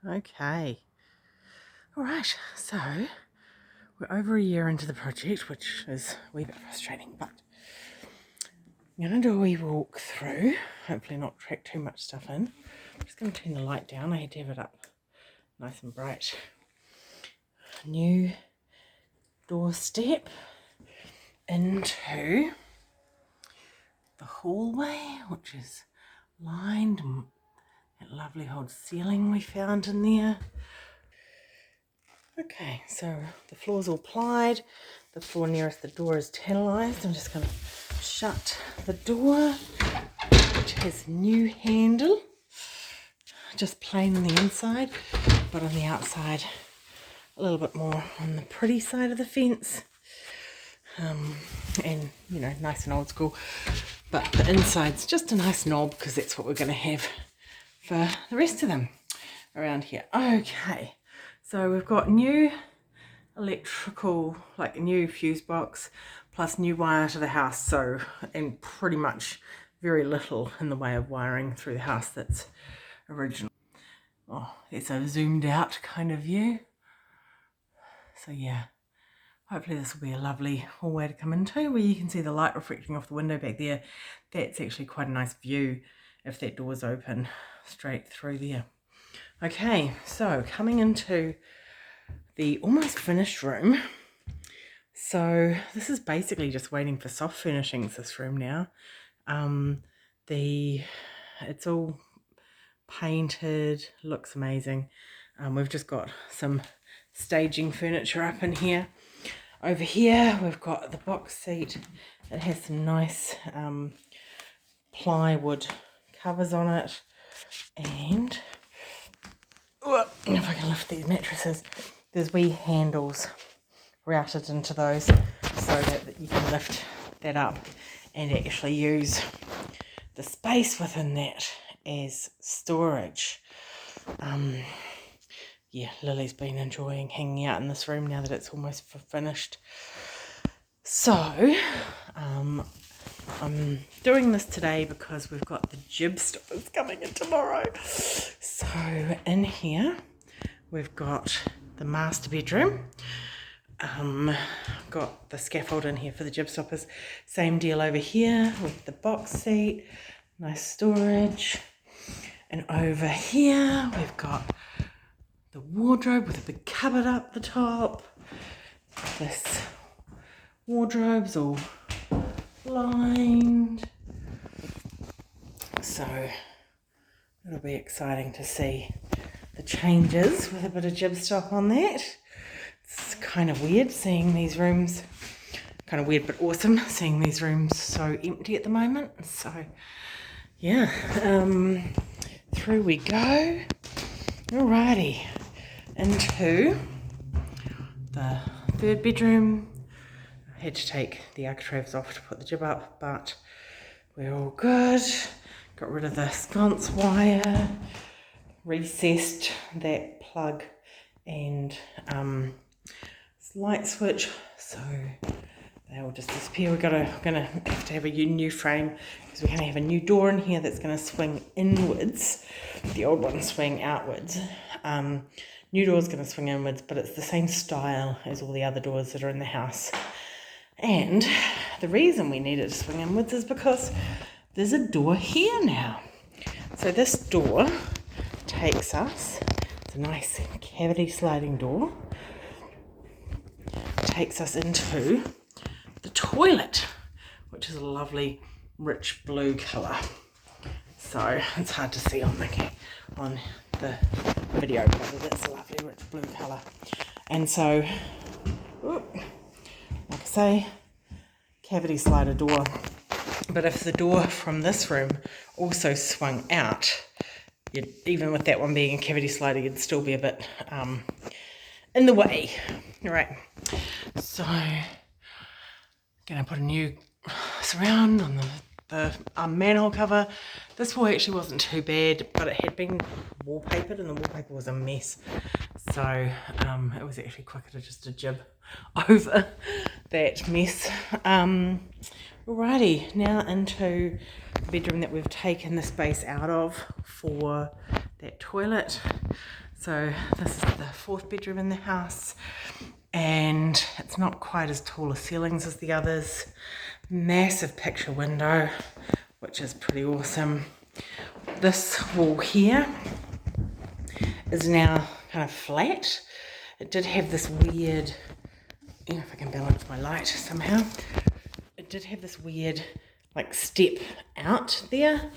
Okay. All right, so we're over a year into the project, which is a wee bit frustrating, but I'm going to do a wee walk through, hopefully not track too much stuff in. I'm just going to turn the light down. I had to have it up nice and bright. New doorstep into the hallway, which is lined, that lovely old ceiling we found in there. Okay, so the floor's all plied, the floor nearest the door is tantalised. I'm just going to shut the door, which has a new handle, just plain on the inside, but on the outside a little bit more on the pretty side of the fence, and you know, nice and old school, but the inside's just a nice knob because that's what we're going to have for the rest of them around here. Okay, so we've got new electrical, like a new fuse box plus new wire to the house, so, and pretty much very little in the way of wiring through the house that's original. Oh, it's a zoomed out kind of view. So yeah, hopefully this will be a lovely hallway to come into where you can see the light reflecting off the window back there. That's actually quite a nice view if that door's open straight through there. Okay, so coming into the almost finished room. So this is basically just waiting for soft furnishings, this room now. It's all painted, looks amazing. We've just got some staging furniture up in here. Over here we've got the box seat. It has some nice plywood covers on it, and if I can lift these mattresses, there's wee handles routed into those so that you can lift that up and actually use the space within that as storage. Yeah, Lily's been enjoying hanging out in this room now that it's almost finished. So I'm doing this today because we've got the jib stoppers coming in tomorrow. So in here we've got the master bedroom. Got the scaffold in here for the jib stoppers. Same deal over here with the box seat, nice storage. And over here we've got the wardrobe with a big cupboard up the top. This wardrobe's all lined. So it'll be exciting to see the changes with a bit of jib stop on that. It's kind of weird seeing these rooms, kind of weird but awesome seeing these rooms so empty at the moment. So yeah, through we go. Alrighty, into the third bedroom. I had to take the architraves off to put the jib up, but we're all good. Got rid of the sconce wire, recessed that plug and light switch, so they will just disappear. We're gonna have to have a new frame because we're gonna have a new door in here that's gonna swing inwards. The old one swing outwards. New door's gonna swing inwards, but it's the same style as all the other doors that are in the house. And the reason we need it to swing inwards is because there's a door here now. So this door takes us, it's a nice cavity sliding door, takes us into the toilet, which is a lovely rich blue colour. So it's hard to see on the video, but it's a lovely rich blue colour. And so, like I say, cavity slider door. But if the door from this room also swung out, even with that one being a cavity slider, you'd still be a bit in the way. All right, so gonna put a new surround on the manhole cover. This wall actually wasn't too bad, but it had been wallpapered and the wallpaper was a mess, so it was actually quicker to just jib over that mess. Alrighty, now into the bedroom that we've taken the space out of for that toilet. So this is the 4th bedroom in the house, and it's not quite as tall as ceilings as the others. Massive picture window, which is pretty awesome. This wall here is now kind of flat. It did have this weird, if I can balance my light somehow, it did have this weird like step out there.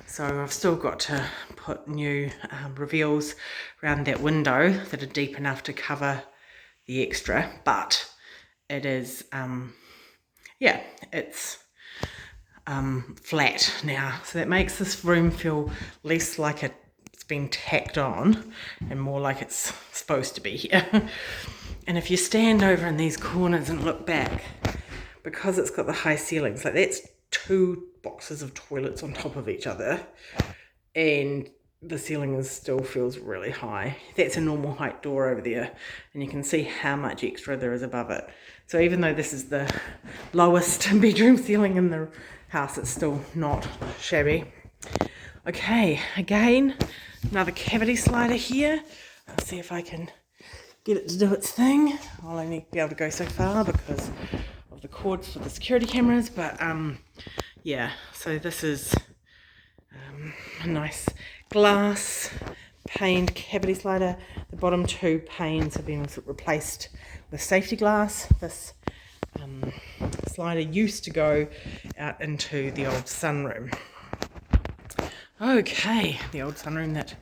So I've still got to put new reveals around that window that are deep enough to cover the extra, but it is, yeah, it's flat now. So that makes this room feel less like it's been tacked on and more like it's supposed to be here. And if you stand over in these corners and look back, because it's got the high ceilings, like that's 2 boxes of toilets on top of each other, and the ceiling still feels really high. That's a normal height door over there, and you can see how much extra there is above it. So even though this is the lowest bedroom ceiling in the house, it's still not shabby. Okay, again, another cavity slider here. I'll see if I can get it to do its thing. I'll only be able to go so far because of the cords for the security cameras, but yeah, so this is a nice glass paned cavity slider. The bottom 2 panes have been replaced with safety glass. This slider used to go out into the old sunroom. Okay, the old sunroom that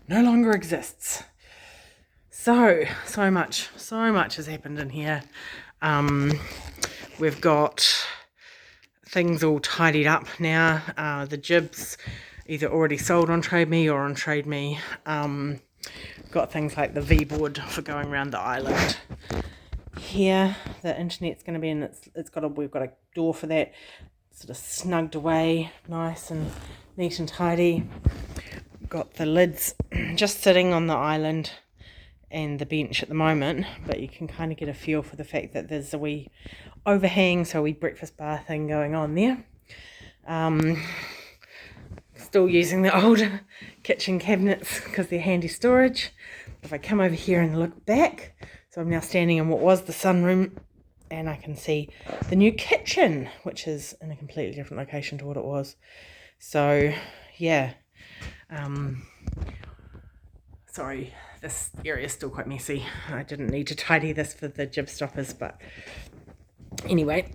no longer exists. So much has happened in here. We've got things all tidied up now. The jibs either already sold on Trade Me or on Trade Me. Got things like the V-board for going around the island. Here, the internet's going to be in. We've got a door for that, sort of snugged away, nice and neat and tidy. Got the lids just sitting on the island and the bench at the moment, but you can kind of get a feel for the fact that there's a wee overhang, so a wee breakfast bar thing going on there. Still using the old kitchen cabinets because they're handy storage. If I come over here and look back, so I'm now standing in what was the sunroom, and I can see the new kitchen, which is in a completely different location to what it was. So yeah, sorry, this area is still quite messy. I didn't need to tidy this for the jib stoppers, but anyway,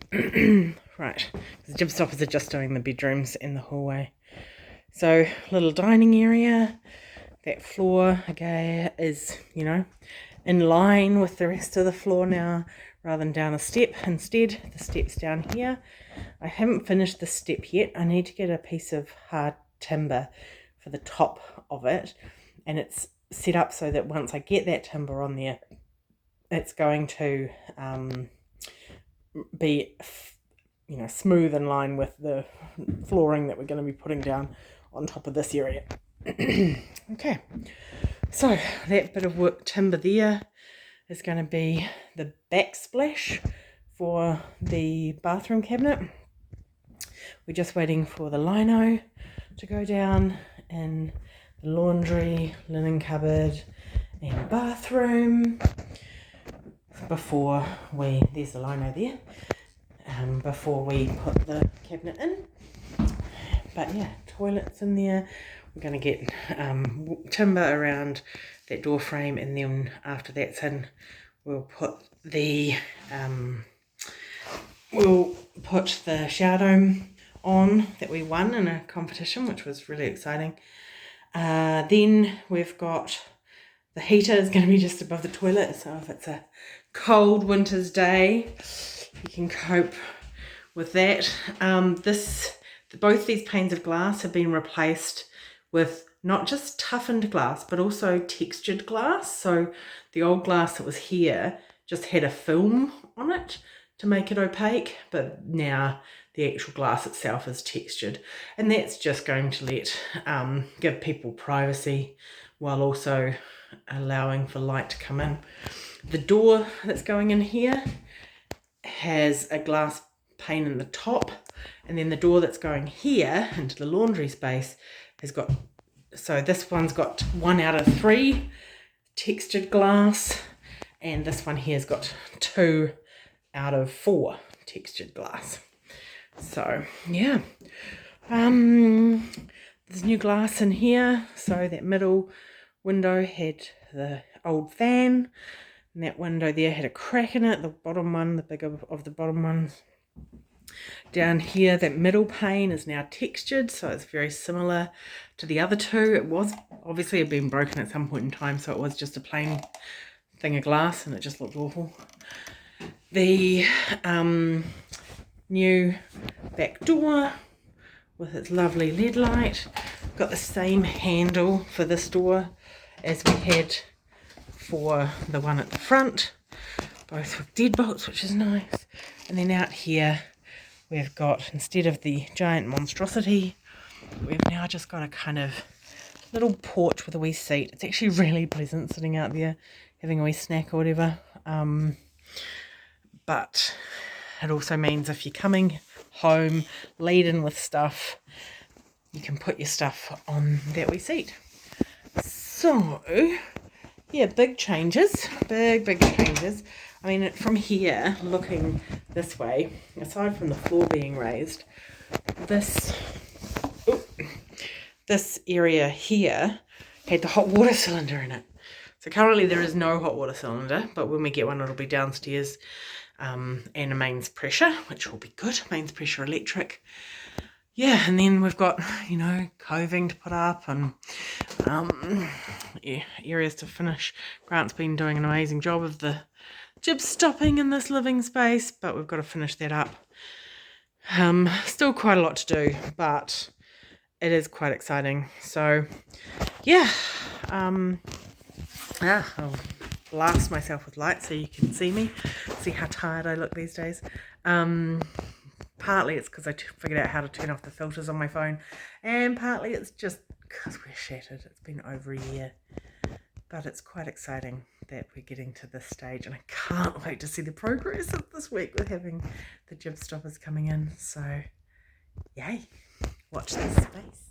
right, the jib stoppers are just doing the bedrooms and the hallway. So little dining area. That floor again is, you know, in line with the rest of the floor now, rather than down a step. Instead, the step's down here. I haven't finished the step yet. I need to get a piece of hard timber for the top of it, and it's set up so that once I get that timber on there, it's going to be, you know, smooth in line with the flooring that we're going to be putting down on top of this area. Okay, so that bit of work timber there is going to be the backsplash for the bathroom cabinet. We're just waiting for the lino to go down in the laundry, linen cupboard and bathroom before there's the lino there, before we put the cabinet in. But yeah, toilets in there. We're going to get timber around that door frame, and then after that's in, we'll put the shower dome on that we won in a competition, which was really exciting. Then we've got the heater is going to be just above the toilet, so if it's a cold winter's day, you can cope with that. Both these panes of glass have been replaced with not just toughened glass, but also textured glass. So the old glass that was here just had a film on it to make it opaque, but now the actual glass itself is textured, and that's just going to give people privacy while also allowing for light to come in. The door that's going in here has a glass pane in the top, and then the door that's going here into the laundry space has got, so this one's got 1 out of 3 textured glass, and this one here's got 2 out of 4 textured glass. So yeah, there's new glass in here. So that middle window had the old fan, and that window there had a crack in it. The bottom one, the bigger of the bottom ones. Down here, that middle pane is now textured, so it's very similar to the other two. It was obviously had been broken at some point in time, so it was just a plain thing of glass, and it just looked awful. The new back door with its lovely LED light. Got the same handle for this door as we had for the one at the front, both with deadbolts, which is nice. And then out here we've got, instead of the giant monstrosity, we've now just got a kind of little porch with a wee seat. It's actually really pleasant sitting out there having a wee snack or whatever. But it also means if you're coming home laden with stuff, you can put your stuff on that wee seat. So yeah, big changes, big changes. I mean, from here looking this way, aside from the floor being raised, this area here had the hot water cylinder in it. So currently there is no hot water cylinder, but when we get one it'll be downstairs, and a mains pressure, which will be good, mains pressure electric. Yeah, and then we've got, you know, coving to put up and areas to finish. Grant's been doing an amazing job of the jib stopping in this living space, but we've got to finish that up. Still quite a lot to do, but it is quite exciting. So yeah, I'll blast myself with light so you can see me, see how tired I look these days. Partly it's because I figured out how to turn off the filters on my phone, and partly it's just because we're shattered. It's been over a year, but it's quite exciting that we're getting to this stage, and I can't wait to see the progress of this week with having the jib stoppers coming in. So yay, watch this space.